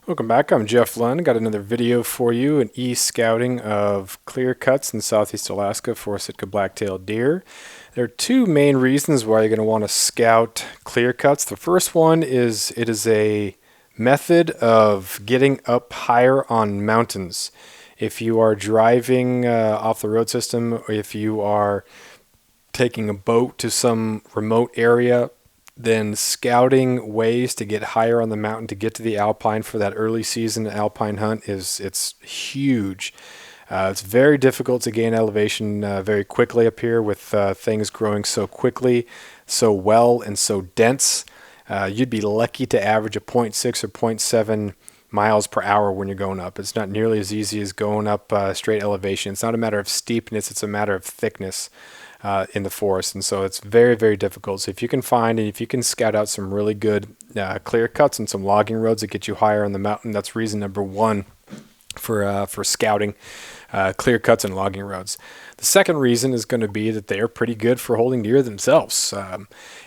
Welcome back. I'm Jeff Lund. Got another video for you, an e-scouting of clear cuts in southeast Alaska for Sitka blacktail deer. There are two main reasons why you're going to want to scout clear cuts. The first one is it is a method of getting up higher on mountains. If you are driving off the road system, or if you are taking a boat to some remote area, then scouting ways to get higher on the mountain to get to the alpine for that early season alpine hunt it's huge. It's very difficult to gain elevation very quickly up here with things growing so quickly, so well, and so dense. You'd be lucky to average a zero point 0.6 or zero point 0.7 miles per hour when you're going up. It's not nearly as easy as going up straight elevation. It's not a matter of steepness, it's a matter of thickness in the forest, and so it's very, very difficult. So if you can find and if you can scout out some really good clear cuts and some logging roads that get you higher on the mountain, that's reason number one for scouting clear cuts and logging roads. The second reason is going to be that they are pretty good for holding deer themselves.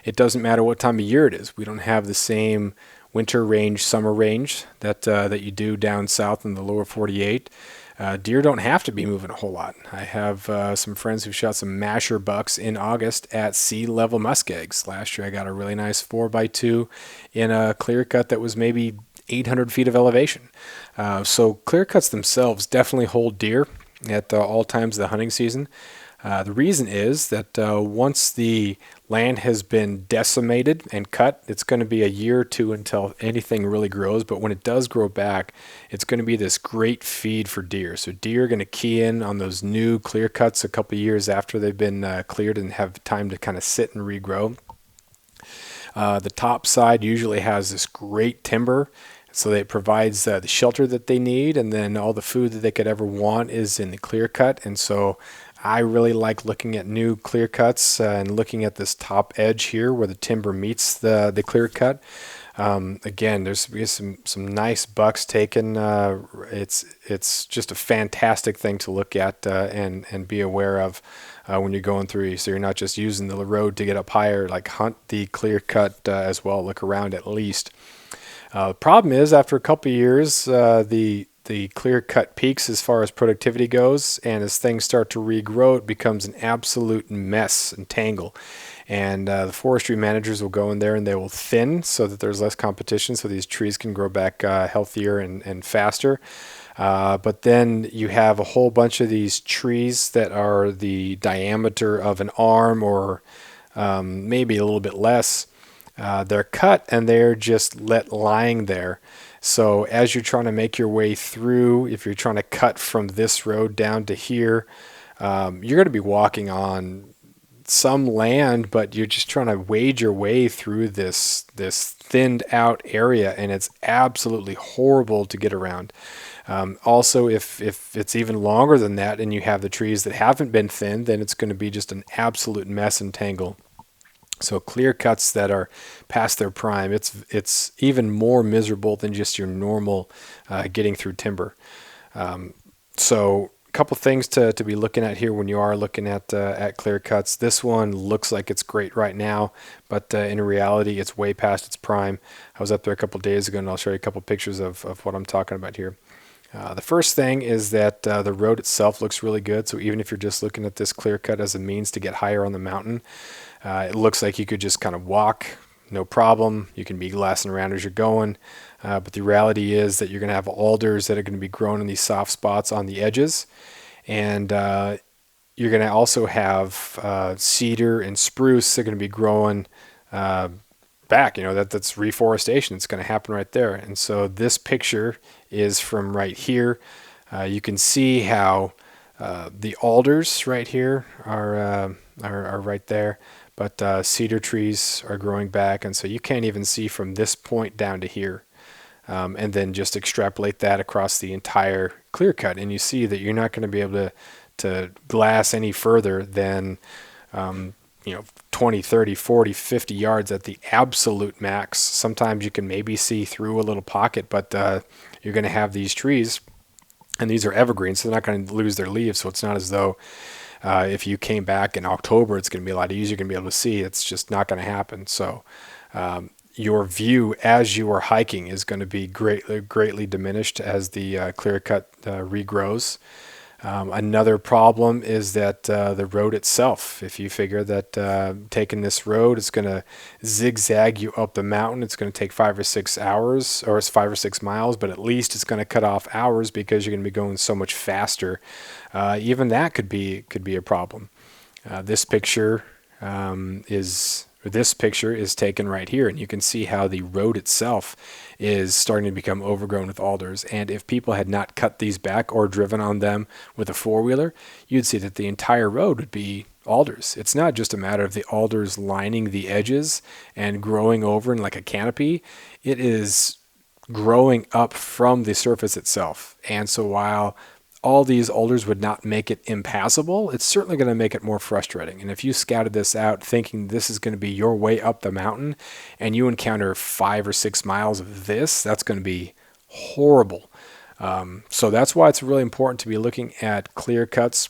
It doesn't matter what time of year it is. We don't have the same winter range, summer range that you do down south in the lower 48. Deer don't have to be moving a whole lot. I have some friends who shot some masher bucks in August at sea level muskegs. Last year I got a really nice 4x2 in a clear cut that was maybe 800 feet of elevation. So clear cuts themselves definitely hold deer at all times of the hunting season. The reason is that once the land has been decimated and cut, it's going to be a year or two until anything really grows. But when it does grow back, it's going to be this great feed for deer. So deer are going to key in on those new clear cuts a couple years after they've been cleared and have time to kind of sit and regrow. The top side usually has this great timber, so it provides the shelter that they need, and then all the food that they could ever want is in the clear cut. And so I really like looking at new clear cuts and looking at this top edge here where the timber meets the clear cut. Again, there's some nice bucks taken. It's just a fantastic thing to look at and be aware of when you're going through. So you're not just using the road to get up higher. Like, hunt the clear cut as well. Look around at least. The problem is, after a couple of years, the clear cut peaks as far as productivity goes, and as things start to regrow, it becomes an absolute mess and tangle. And the forestry managers will go in there and they will thin so that there's less competition, so these trees can grow back healthier and faster. But then you have a whole bunch of these trees that are the diameter of an arm, or maybe a little bit less. They're cut and they're just let lying there. So as you're trying to make your way through, if you're trying to cut from this road down to here, you're going to be walking on some land, but you're just trying to wade your way through this thinned out area, and it's absolutely horrible to get around. Also, if it's even longer than that and you have the trees that haven't been thinned, then it's going to be just an absolute mess and tangle. So clear cuts that are past their prime, it's even more miserable than just your normal getting through timber. So a couple things to be looking at here when you are looking at clear cuts. This one looks like it's great right now, but in reality, it's way past its prime. I was up there a couple days ago, and I'll show you a couple pictures of what I'm talking about here. The first thing is that the road itself looks really good. So even if you're just looking at this clear cut as a means to get higher on the mountain, it looks like you could just kind of walk, no problem. You can be glassing around as you're going. But the reality is that you're going to have alders that are going to be growing in these soft spots on the edges. And you're going to also have cedar and spruce that are going to be growing back. That's reforestation. It's going to happen right there. And so this picture is from right here. You can see how the alders right here are right there. But cedar trees are growing back, and so you can't even see from this point down to here. And then just extrapolate that across the entire clear cut, and you see that you're not going to be able to glass any further than 20, 30, 40, 50 yards at the absolute max. Sometimes you can maybe see through a little pocket, but you're going to have these trees, and these are evergreens, so they're not going to lose their leaves. So it's not as though if you came back in October, it's going to be a lot easier. You're going to be able to see. It's just not going to happen. So your view as you are hiking is going to be greatly diminished as the clear cut regrows. Another problem is that the road itself, if you figure that taking this road is going to zigzag you up the mountain, it's going to take 5 or 6 hours, or it's 5 or 6 miles, but at least it's going to cut off hours because you're going to be going so much faster. Even that could be a problem. This picture is taken right here, and you can see how the road itself is starting to become overgrown with alders. And if people had not cut these back or driven on them with a four-wheeler, you'd see that the entire road would be alders. It's not just a matter of the alders lining the edges and growing over in like a canopy. It is growing up from the surface itself. And so while all these alders would not make it impassable, it's certainly going to make it more frustrating. And if you scouted this out thinking this is going to be your way up the mountain and you encounter 5 or 6 miles of this, that's going to be horrible. So that's why it's really important to be looking at clear cuts,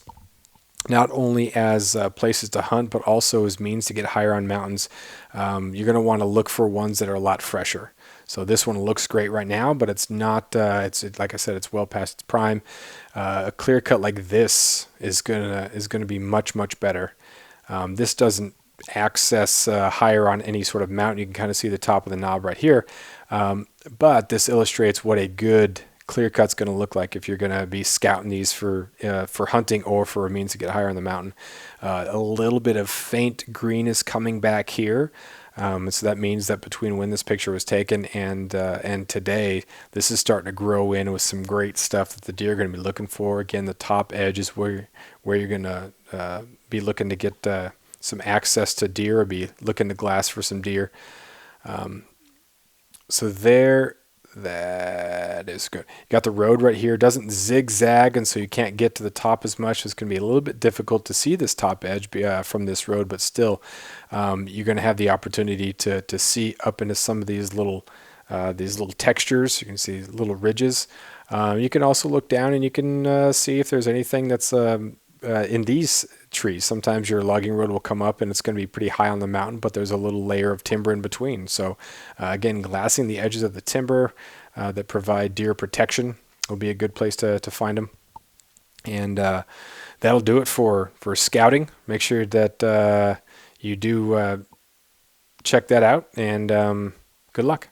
not only as places to hunt, but also as means to get higher on mountains. You're going to want to look for ones that are a lot fresher. So this one looks great right now, but it's not. It's like I said, it's well past its prime. A clear cut like this is gonna be much better. This doesn't access higher on any sort of mountain. You can kind of see the top of the knob right here, but this illustrates what a good clear cut's going to look like if you're going to be scouting these for hunting or for a means to get higher on the mountain. A little bit of faint green is coming back here. So that means that between when this picture was taken and today, this is starting to grow in with some great stuff that the deer are going to be looking for. Again, the top edge is where you're going to be looking to get some access to deer, or be looking to glass for some deer. So there, that is good. You got the road right here. It doesn't zigzag, and so you can't get to the top as much. It's going to be a little bit difficult to see this top edge from this road, but still, you're going to have the opportunity to see up into some of these little textures. You can see little ridges. You can also look down and you can see if there's anything that's in these trees. Sometimes your logging road will come up and it's going to be pretty high on the mountain, but there's a little layer of timber in between. So again, glassing the edges of the timber that provide deer protection will be a good place to find them. And that'll do it for scouting. Make sure that you do check that out, and good luck.